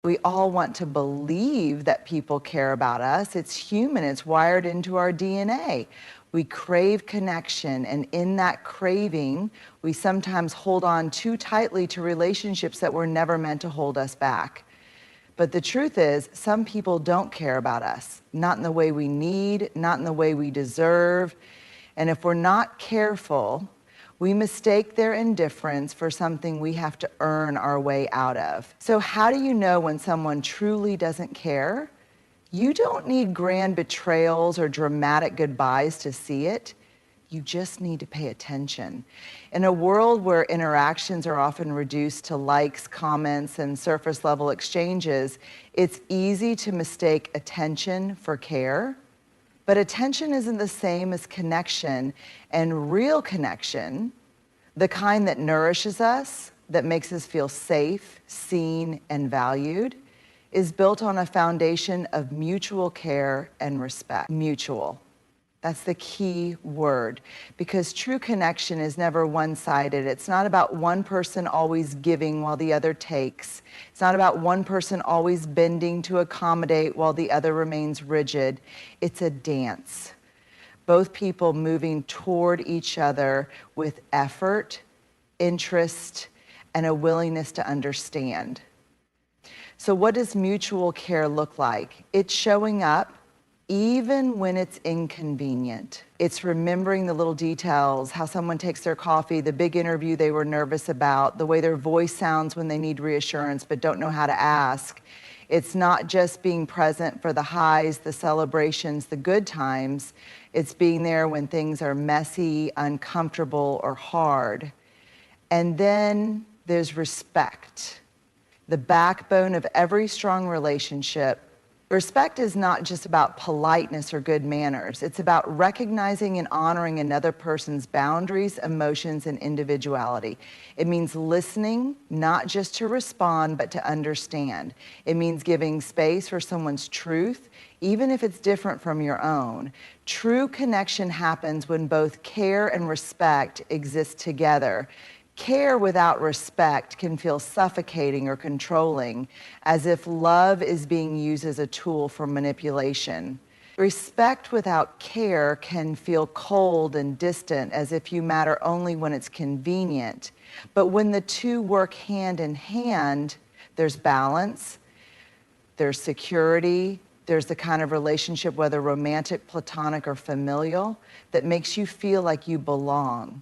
We all want to believe that people care about us. It's human, it's wired into our DNA. We crave connection, and in that craving, we sometimes hold on too tightly to relationships that were never meant to hold us back. But the truth is, some people don't care about us, not in the way we need, not in the way we deserve. And if we're not careful, we mistake their indifference for something we have to earn our way out of. So how do you know when someone truly doesn't care? You don't need grand betrayals or dramatic goodbyes to see it. You just need to pay attention. In a world where interactions are often reduced to likes, comments, and surface level exchanges, it's easy to mistake attention for care. But attention isn't the same as connection, and real connection, the kind that nourishes us, that makes us feel safe, seen, and valued, is built on a foundation of mutual care and respect. Mutual. That's the key word, because true connection is never one-sided. It's not about one person always giving while the other takes. It's not about one person always bending to accommodate while the other remains rigid. It's a dance. Both people moving toward each other with effort, interest, and a willingness to understand. So what does mutual care look like? It's showing up even when it's inconvenient. It's remembering the little details, how someone takes their coffee, the big interview they were nervous about, the way their voice sounds when they need reassurance but don't know how to ask. It's not just being present for the highs, the celebrations, the good times. It's being there when things are messy, uncomfortable, or hard. And then there's respect, the backbone of every strong relationship. Respect is not just about politeness or good manners. It's about recognizing and honoring another person's boundaries, emotions, and individuality. It means listening, not just to respond, but to understand. It means giving space for someone's truth, even if it's different from your own. True connection happens when both care and respect exist together. Care without respect can feel suffocating or controlling, as if love is being used as a tool for manipulation. Respect without care can feel cold and distant, as if you matter only when it's convenient. But when the two work hand in hand, there's balance, there's security, there's the kind of relationship, whether romantic, platonic, or familial, that makes you feel like you belong.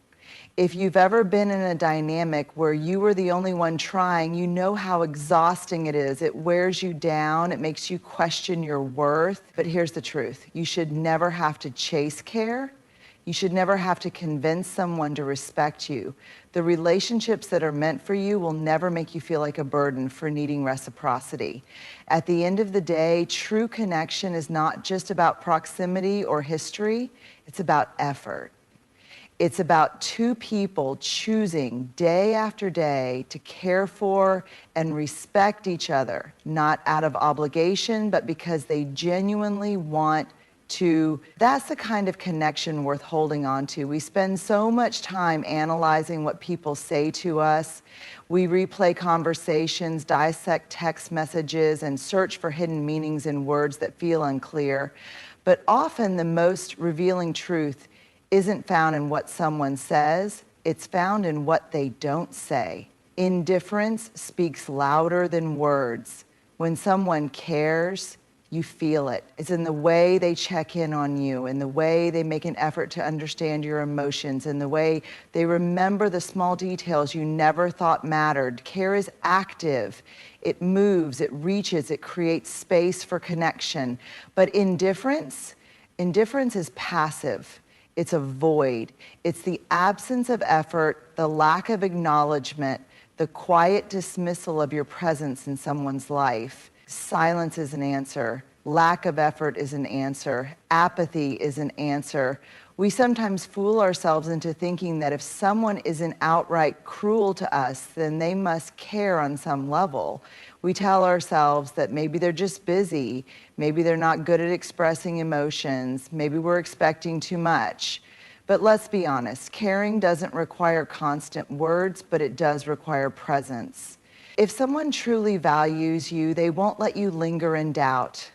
If you've ever been in a dynamic where you were the only one trying, you know how exhausting it is. It wears you down. It makes you question your worth. But here's the truth. You should never have to chase care. You should never have to convince someone to respect you. The relationships that are meant for you will never make you feel like a burden for needing reciprocity. At the end of the day, true connection is not just about proximity or history. It's about effort. It's about two people choosing day after day to care for and respect each other, not out of obligation, but because they genuinely want to. That's the kind of connection worth holding on to. We spend so much time analyzing what people say to us. We replay conversations, dissect text messages, and search for hidden meanings in words that feel unclear. But often the most revealing truth isn't found in what someone says, it's found in what they don't say. Indifference speaks louder than words. When someone cares, you feel it. It's in the way they check in on you, in the way they make an effort to understand your emotions, in the way they remember the small details you never thought mattered. Care is active. It moves, it reaches, it creates space for connection. But indifference is passive. It's a void. It's the absence of effort, the lack of acknowledgement, the quiet dismissal of your presence in someone's life. Silence is an answer. Lack of effort is an answer. Apathy is an answer. We sometimes fool ourselves into thinking that if someone isn't outright cruel to us, then they must care on some level. We tell ourselves that maybe they're just busy, maybe they're not good at expressing emotions, maybe we're expecting too much. But let's be honest, caring doesn't require constant words, but it does require presence. If someone truly values you, they won't let you linger in doubt.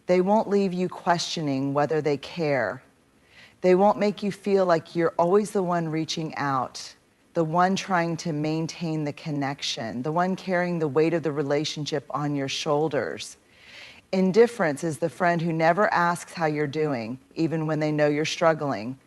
They won't leave you questioning whether they care. They won't make you feel like you're always the one reaching out, the one trying to maintain the connection, the one carrying the weight of the relationship on your shoulders. Indifference is the friend who never asks how you're doing, even when they know you're struggling.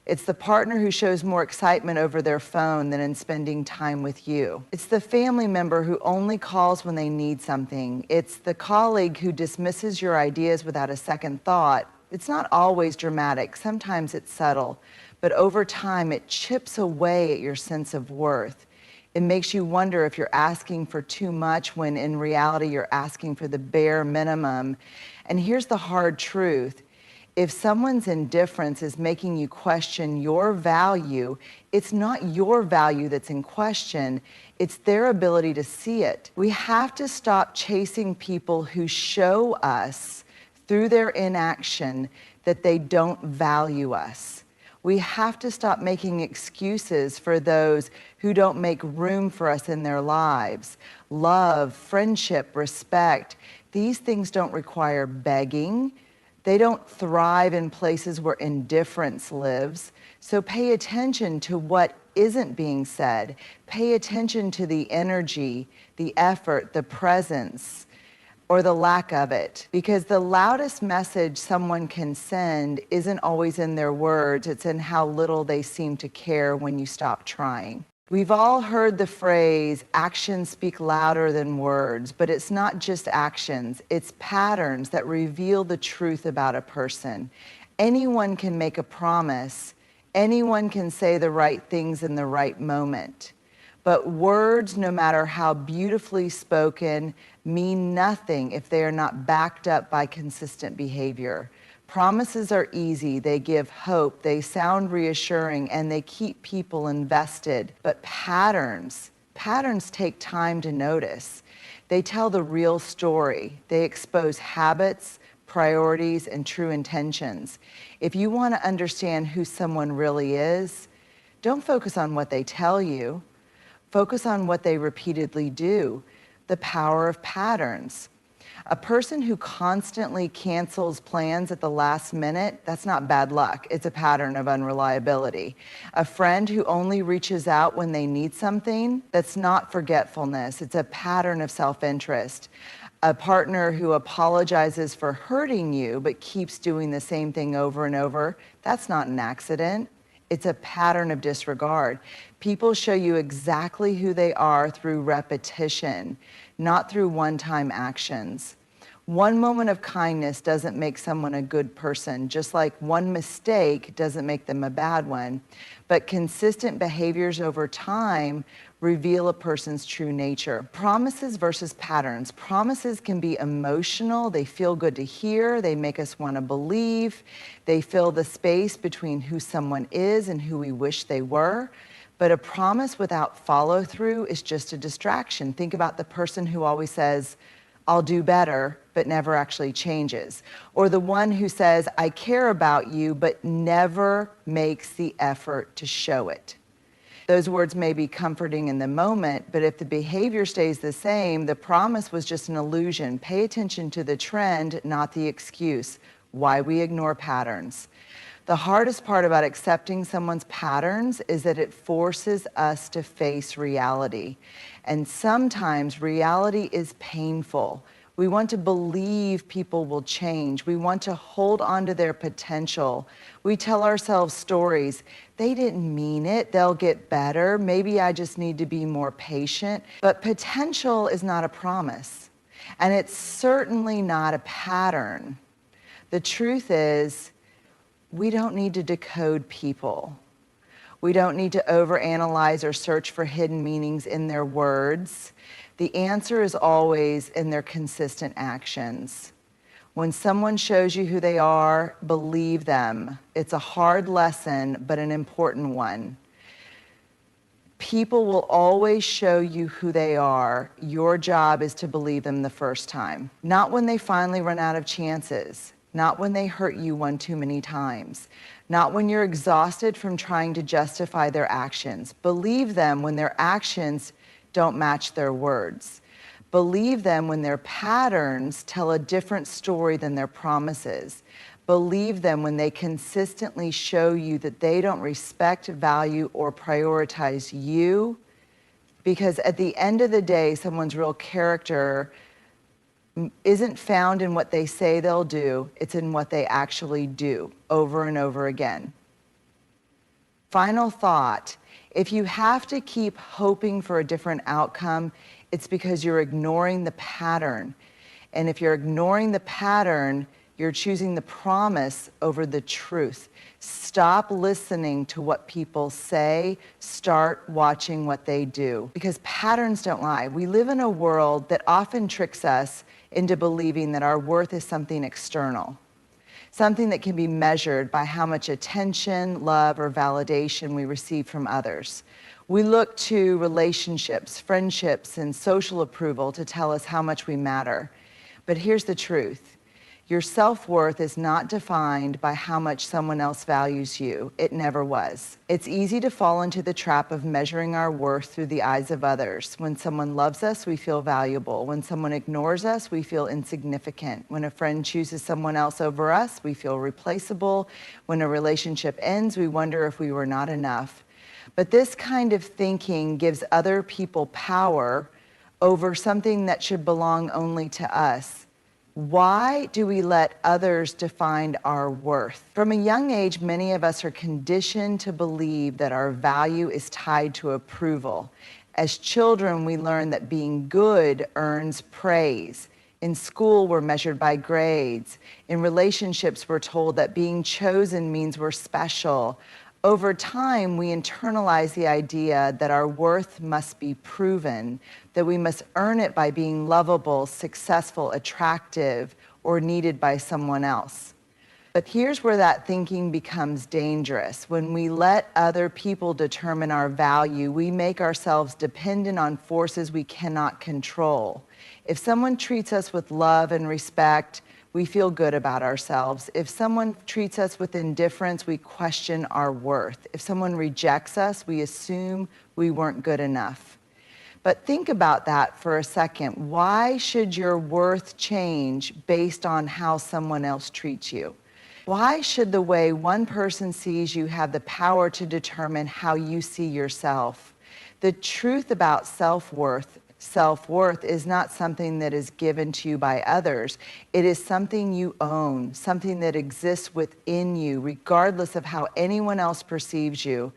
It's the partner who shows more excitement over their phone than in spending time with you. It's the family member who only calls when they need something. It's the colleague who dismisses your ideas without a second thought. It's not always dramatic. Sometimes it's subtle. But over time, it chips away at your sense of worth. It makes you wonder if you're asking for too much when in reality you're asking for the bare minimum. And here's the hard truth. If someone's indifference is making you question your value, it's not your value that's in question, it's their ability to see it. We have to stop chasing people who show us through their inaction that they don't value us. We have to stop making excuses for those who don't make room for us in their lives. Love, friendship, respect, these things don't require begging. They don't thrive in places where indifference lives. So pay attention to what isn't being said. Pay attention to the energy, the effort, the presence, or the lack of it. Because the loudest message someone can send isn't always in their words, it's in how little they seem to care when you stop trying. We've all heard the phrase, actions speak louder than words, but it's not just actions, it's patterns that reveal the truth about a person. Anyone can make a promise, anyone can say the right things in the right moment. But words, no matter how beautifully spoken, mean nothing if they are not backed up by consistent behavior. Promises are easy, they give hope, they sound reassuring, and they keep people invested. But patterns take time to notice. They tell the real story. They expose habits, priorities, and true intentions. If you want to understand who someone really is, don't focus on what they tell you. Focus on what they repeatedly do. The power of patterns. A person who constantly cancels plans at the last minute, that's not bad luck. It's a pattern of unreliability. A friend who only reaches out when they need something, that's not forgetfulness. It's a pattern of self-interest. A partner who apologizes for hurting you but keeps doing the same thing over and over, that's not an accident. It's a pattern of disregard. People show you exactly who they are through repetition, not through one-time actions. One moment of kindness doesn't make someone a good person, just like one mistake doesn't make them a bad one. But consistent behaviors over time reveal a person's true nature. Promises versus patterns. Promises can be emotional. They feel good to hear. They make us want to believe. They fill the space between who someone is and who we wish they were. But a promise without follow-through is just a distraction. Think about the person who always says, I'll do better, but never actually changes. Or the one who says, I care about you, but never makes the effort to show it. Those words may be comforting in the moment, but if the behavior stays the same, the promise was just an illusion. Pay attention to the trend, not the excuse. Why we ignore patterns. The hardest part about accepting someone's patterns is that it forces us to face reality. And sometimes reality is painful. We want to believe people will change. We want to hold on to their potential. We tell ourselves stories. They didn't mean it. They'll get better. Maybe I just need to be more patient. But potential is not a promise. And it's certainly not a pattern. The truth is, we don't need to decode people. We don't need to overanalyze or search for hidden meanings in their words. The answer is always in their consistent actions. When someone shows you who they are, believe them. It's a hard lesson, but an important one. People will always show you who they are. Your job is to believe them the first time. Not when they finally run out of chances. Not when they hurt you one too many times. Not when you're exhausted from trying to justify their actions. Believe them when their actions don't match their words. Believe them when their patterns tell a different story than their promises. Believe them when they consistently show you that they don't respect, value, or prioritize you. Because at the end of the day, someone's real character isn't found in what they say they'll do, it's in what they actually do over and over again. Final thought, if you have to keep hoping for a different outcome, it's because you're ignoring the pattern. And if you're ignoring the pattern, you're choosing the promise over the truth. Stop listening to what people say, start watching what they do. Because patterns don't lie. We live in a world that often tricks us into believing that our worth is something external, something that can be measured by how much attention, love, or validation we receive from others. We look to relationships, friendships, and social approval to tell us how much we matter. But here's the truth. Your self-worth is not defined by how much someone else values you. It never was. It's easy to fall into the trap of measuring our worth through the eyes of others. When someone loves us, we feel valuable. When someone ignores us, we feel insignificant. When a friend chooses someone else over us, we feel replaceable. When a relationship ends, we wonder if we were not enough. But this kind of thinking gives other people power over something that should belong only to us. Why do we let others define our worth? From a young age, many of us are conditioned to believe that our value is tied to approval. As children, we learn that being good earns praise. In school, we're measured by grades. In relationships, we're told that being chosen means we're special. Over time, we internalize the idea that our worth must be proven, that we must earn it by being lovable, successful, attractive, or needed by someone else. But here's where that thinking becomes dangerous. When we let other people determine our value, we make ourselves dependent on forces we cannot control. If someone treats us with love and respect, we feel good about ourselves. If someone treats us with indifference, we question our worth. If someone rejects us, we assume we weren't good enough. But think about that for a second. Why should your worth change based on how someone else treats you? Why should the way one person sees you have the power to determine how you see yourself? The truth about self-worth is not something that is given to you by others. It is something you own, something that exists within you, regardless of how anyone else perceives you.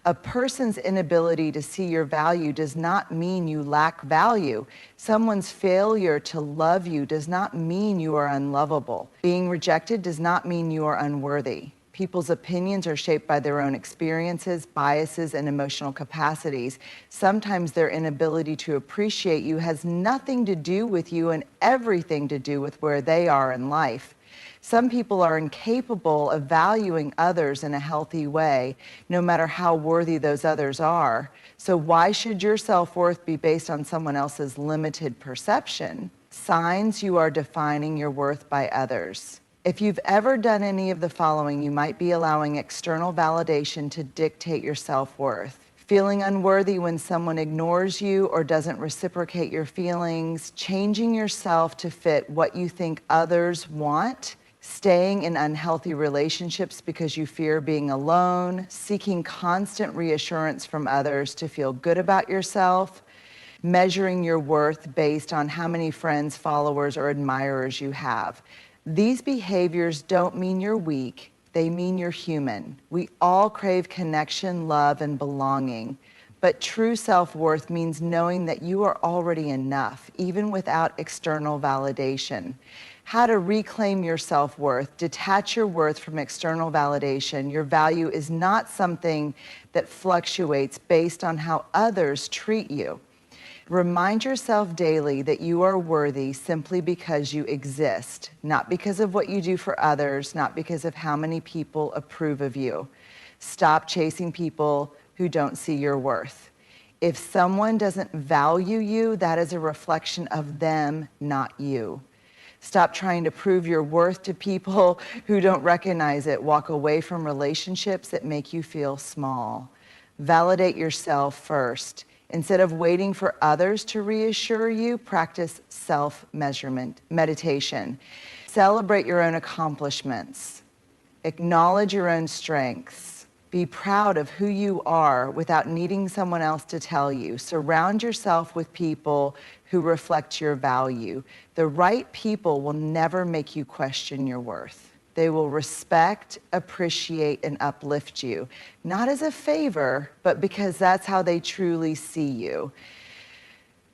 A person's inability to see your value does not mean you lack value. Someone's failure to love you does not mean you are unlovable. Being rejected does not mean you are unworthy. People's opinions are shaped by their own experiences, biases, and emotional capacities. Sometimes their inability to appreciate you has nothing to do with you and everything to do with where they are in life. Some people are incapable of valuing others in a healthy way, no matter how worthy those others are. So why should your self-worth be based on someone else's limited perception? Signs you are defining your worth by others. If you've ever done any of the following, you might be allowing external validation to dictate your self-worth. Feeling unworthy when someone ignores you or doesn't reciprocate your feelings, changing yourself to fit what you think others want, staying in unhealthy relationships because you fear being alone, seeking constant reassurance from others to feel good about yourself, measuring your worth based on how many friends, followers, or admirers you have. These behaviors don't mean you're weak, they mean you're human. We all crave connection, love, and belonging. But true self-worth means knowing that you are already enough, even without external validation. How to reclaim your self-worth, detach your worth from external validation. Your value is not something that fluctuates based on how others treat you. Remind yourself daily that you are worthy simply because you exist, not because of what you do for others, not because of how many people approve of you. Stop chasing people who don't see your worth. If someone doesn't value you, that is a reflection of them, not you. Stop trying to prove your worth to people who don't recognize it. Walk away from relationships that make you feel small. Validate yourself first. Instead of waiting for others to reassure you, practice self-measurement, meditation. Celebrate your own accomplishments. Acknowledge your own strengths. Be proud of who you are without needing someone else to tell you. Surround yourself with people who reflect your value. The right people will never make you question your worth. They will respect, appreciate, and uplift you, not as a favor, but because that's how they truly see you.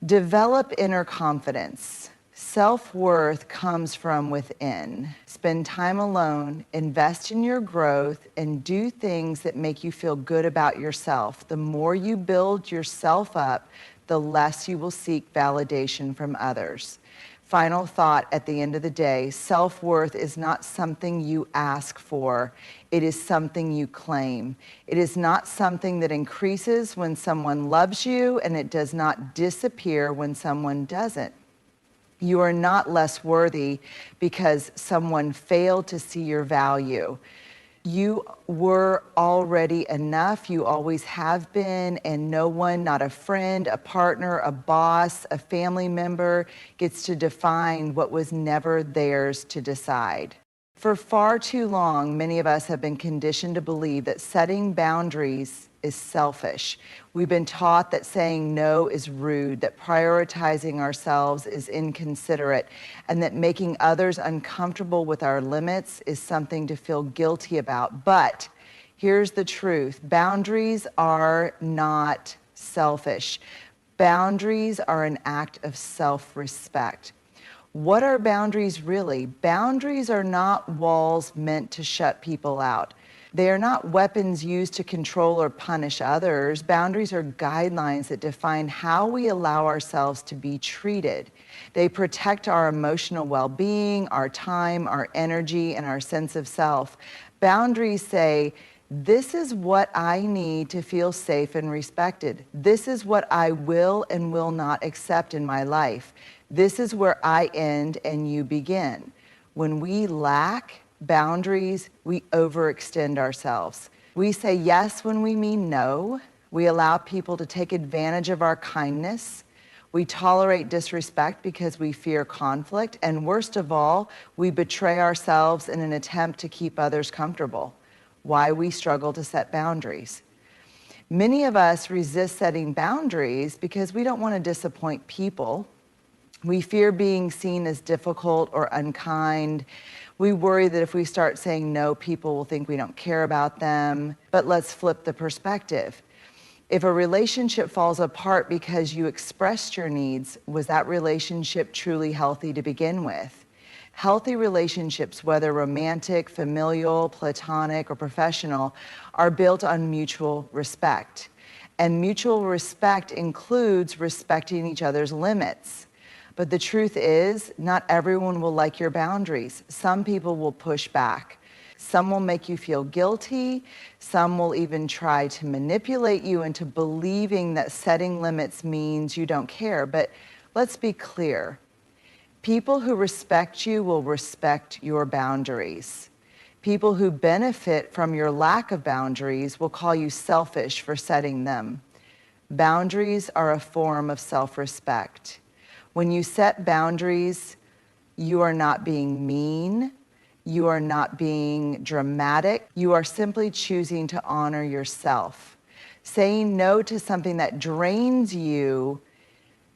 Develop inner confidence. Self-worth comes from within. Spend time alone, invest in your growth, and do things that make you feel good about yourself. The more you build yourself up, the less you will seek validation from others. Final thought at the end of the day, self-worth is not something you ask for. It is something you claim. It is not something that increases when someone loves you, and it does not disappear when someone doesn't. You are not less worthy because someone failed to see your value. You were already enough. You always have been, and no one, not a friend, a partner, a boss, a family member, gets to define what was never theirs to decide. For far too long, many of us have been conditioned to believe that setting boundaries is selfish. We've been taught that saying no is rude, that prioritizing ourselves is inconsiderate, and that making others uncomfortable with our limits is something to feel guilty about. But here's the truth. Boundaries are not selfish. Boundaries are an act of self-respect. What are boundaries really? Boundaries are not walls meant to shut people out. They are not weapons used to control or punish others. Boundaries are guidelines that define how we allow ourselves to be treated. They protect our emotional well-being, our time, our energy, and our sense of self. Boundaries say, this is what I need to feel safe and respected. This is what I will and will not accept in my life. This is where I end and you begin. When we lack boundaries, we overextend ourselves. We say yes when we mean no. We allow people to take advantage of our kindness. We tolerate disrespect because we fear conflict. And worst of all, we betray ourselves in an attempt to keep others comfortable. Why we struggle to set boundaries. Many of us resist setting boundaries because we don't want to disappoint people. We fear being seen as difficult or unkind. We worry that if we start saying no, people will think we don't care about them. But let's flip the perspective. If a relationship falls apart because you expressed your needs, was that relationship truly healthy to begin with? Healthy relationships, whether romantic, familial, platonic, or professional, are built on mutual respect. And mutual respect includes respecting each other's limits. But the truth is, not everyone will like your boundaries. Some people will push back. Some will make you feel guilty. Some will even try to manipulate you into believing that setting limits means you don't care. But let's be clear. People who respect you will respect your boundaries. People who benefit from your lack of boundaries will call you selfish for setting them. Boundaries are a form of self-respect. When you set boundaries, you are not being mean, you are not being dramatic, you are simply choosing to honor yourself. Saying no to something that drains you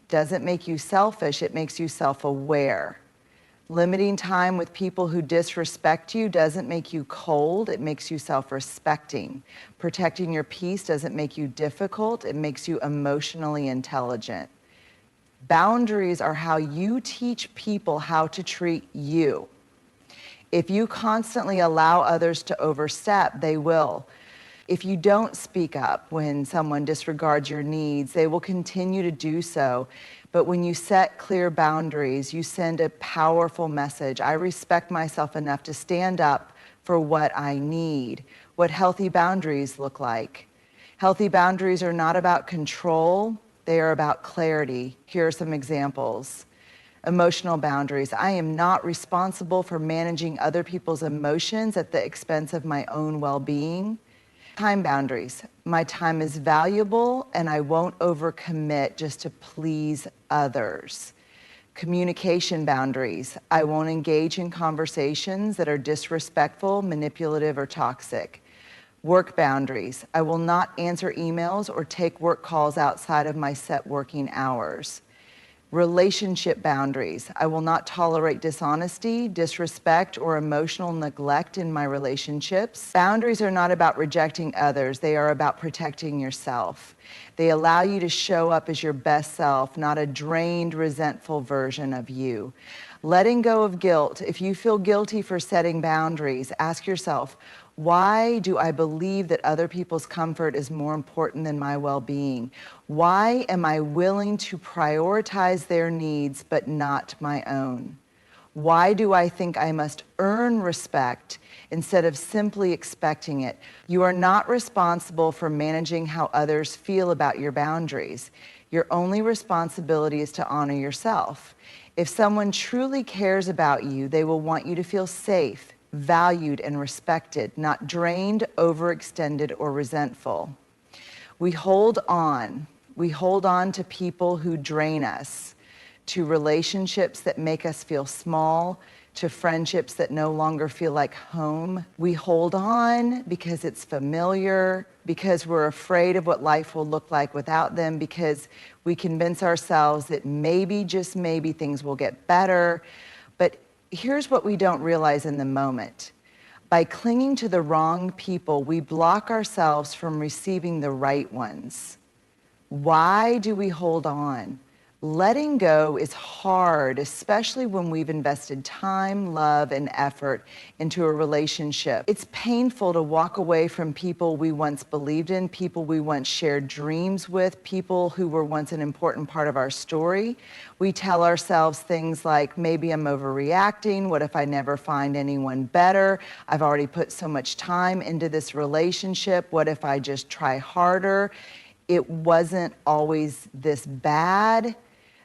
doesn't make you selfish, it makes you self-aware. Limiting time with people who disrespect you doesn't make you cold, it makes you self-respecting. Protecting your peace doesn't make you difficult, it makes you emotionally intelligent. Boundaries are how you teach people how to treat you. If you constantly allow others to overstep, they will. If you don't speak up when someone disregards your needs, they will continue to do so. But when you set clear boundaries, you send a powerful message. I respect myself enough to stand up for what I need. What healthy boundaries look like. Healthy boundaries are not about control. They are about clarity. Here are some examples. Emotional boundaries. I am not responsible for managing other people's emotions at the expense of my own well-being. Time boundaries. My time is valuable and I won't overcommit just to please others. Communication boundaries. I won't engage in conversations that are disrespectful, manipulative, or toxic. Work boundaries. I will not answer emails or take work calls outside of my set working hours. Relationship boundaries. I will not tolerate dishonesty, disrespect, or emotional neglect in my relationships. Boundaries are not about rejecting others. They are about protecting yourself. They allow you to show up as your best self, not a drained, resentful version of you. Letting go of guilt. If you feel guilty for setting boundaries, ask yourself, why do I believe that other people's comfort is more important than my well-being? Why am I willing to prioritize their needs but not my own? Why do I think I must earn respect instead of simply expecting it? You are not responsible for managing how others feel about your boundaries. Your only responsibility is to honor yourself. If someone truly cares about you, they will want you to feel safe, valued, and respected, not drained, overextended, or resentful. We hold on. We hold on to people who drain us, to relationships that make us feel small, to friendships that no longer feel like home. We hold on because it's familiar, because we're afraid of what life will look like without them, because we convince ourselves that maybe, just maybe, things will get better. But here's what we don't realize in the moment. By clinging to the wrong people, we block ourselves from receiving the right ones. Why do we hold on? Letting go is hard, especially when we've invested time, love, and effort into a relationship. It's painful to walk away from people we once believed in, people we once shared dreams with, people who were once an important part of our story. We tell ourselves things like, maybe I'm overreacting. What if I never find anyone better? I've already put so much time into this relationship. What if I just try harder? It wasn't always this bad.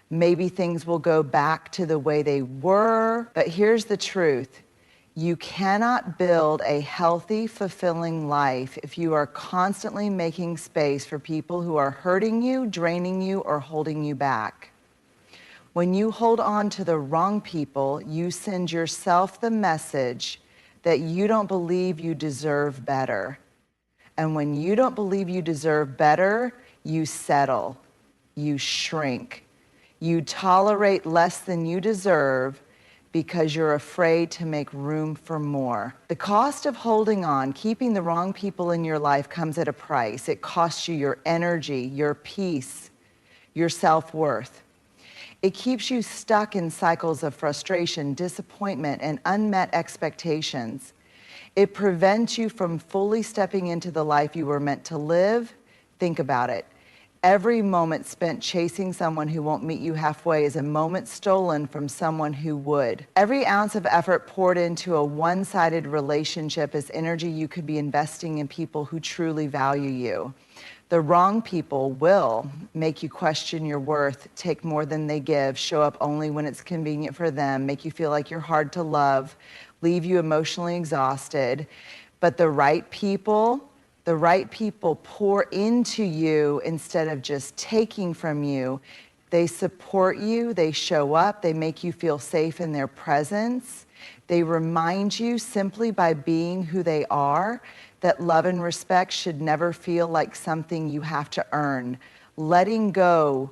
Maybe things will go back to the way they were. But here's the truth. You cannot build a healthy, fulfilling life if you are constantly making space for people who are hurting you, draining you, or holding you back. When you hold on to the wrong people, you send yourself the message that you don't believe you deserve better. And when you don't believe you deserve better, you settle, you shrink. You tolerate less than you deserve because you're afraid to make room for more. The cost of holding on, keeping the wrong people in your life, comes at a price. It costs you your energy, your peace, your self-worth. It keeps you stuck in cycles of frustration, disappointment, and unmet expectations. It prevents you from fully stepping into the life you were meant to live. Think about it. Every moment spent chasing someone who won't meet you halfway is a moment stolen from someone who would. Every ounce of effort poured into a one-sided relationship is energy you could be investing in people who truly value you. The wrong people will make you question your worth, take more than they give, show up only when it's convenient for them, make you feel like you're hard to love, leave you emotionally exhausted. But the right people pour into you instead of just taking from you. They support you, they show up, they make you feel safe in their presence. They remind you simply by being who they are that love and respect should never feel like something you have to earn. Letting go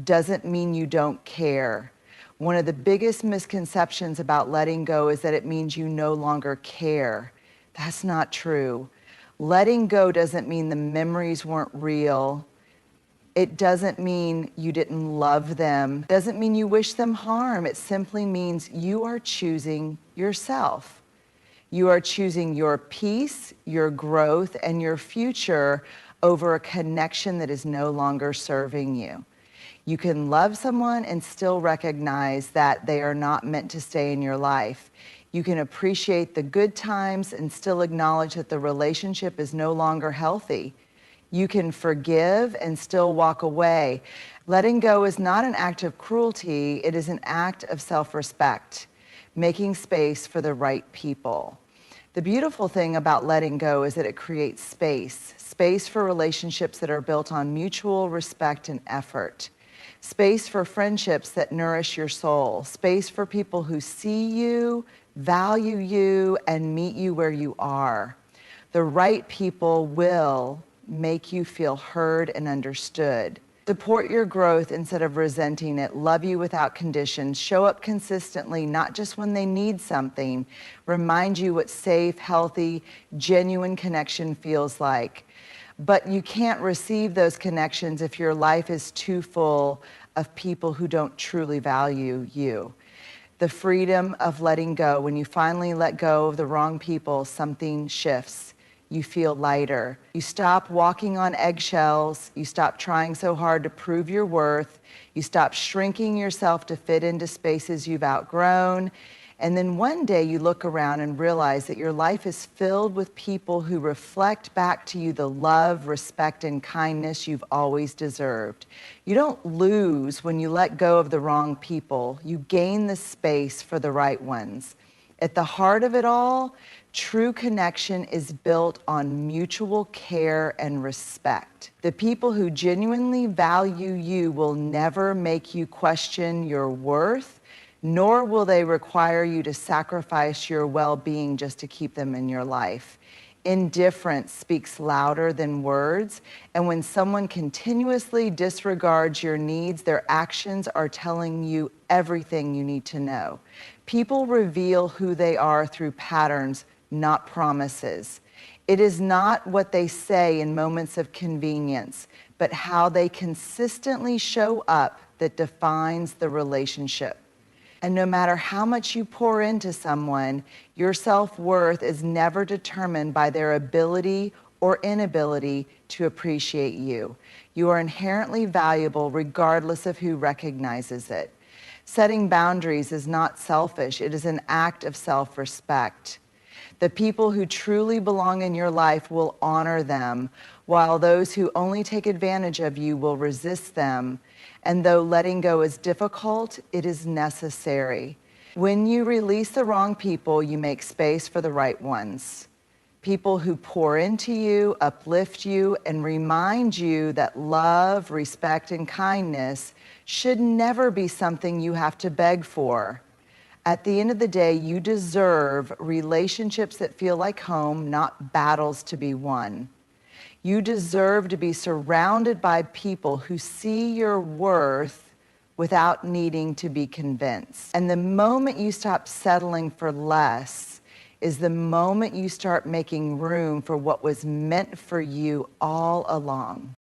doesn't mean you don't care. One of the biggest misconceptions about letting go is that it means you no longer care. That's not true. Letting go doesn't mean the memories weren't real. It doesn't mean you didn't love them. It doesn't mean you wish them harm. It simply means you are choosing yourself. You are choosing your peace, your growth, and your future over a connection that is no longer serving you. You can love someone and still recognize that they are not meant to stay in your life. You can appreciate the good times and still acknowledge that the relationship is no longer healthy. You can forgive and still walk away. Letting go is not an act of cruelty, it is an act of self-respect, making space for the right people. The beautiful thing about letting go is that it creates space for relationships that are built on mutual respect and effort, space for friendships that nourish your soul, space for people who see you, value you, and meet you where you are. The right people will make you feel heard and understood. Support your growth instead of resenting it. Love you without conditions. Show up consistently, not just when they need something. Remind you what safe, healthy, genuine connection feels like. But you can't receive those connections if your life is too full of people who don't truly value you. The freedom of letting go. When you finally let go of the wrong people, something shifts. You feel lighter. You stop walking on eggshells. You stop trying so hard to prove your worth. You stop shrinking yourself to fit into spaces you've outgrown. And then one day you look around and realize that your life is filled with people who reflect back to you the love, respect, and kindness you've always deserved. You don't lose when you let go of the wrong people. You gain the space for the right ones. At the heart of it all, true connection is built on mutual care and respect. The people who genuinely value you will never make you question your worth, nor will they require you to sacrifice your well-being just to keep them in your life. Indifference speaks louder than words, and when someone continuously disregards your needs, their actions are telling you everything you need to know. People reveal who they are through patterns, not promises. It is not what they say in moments of convenience, but how they consistently show up that defines the relationship. And no matter how much you pour into someone, your self-worth is never determined by their ability or inability to appreciate you. You are inherently valuable regardless of who recognizes it. Setting boundaries is not selfish. It is an act of self-respect. The people who truly belong in your life will honor them, while those who only take advantage of you will resist them. And though letting go is difficult, it is necessary. When you release the wrong people, you make space for the right ones. People who pour into you, uplift you, and remind you that love, respect, and kindness should never be something you have to beg for. At the end of the day, you deserve relationships that feel like home, not battles to be won. You deserve to be surrounded by people who see your worth without needing to be convinced. And the moment you stop settling for less is the moment you start making room for what was meant for you all along.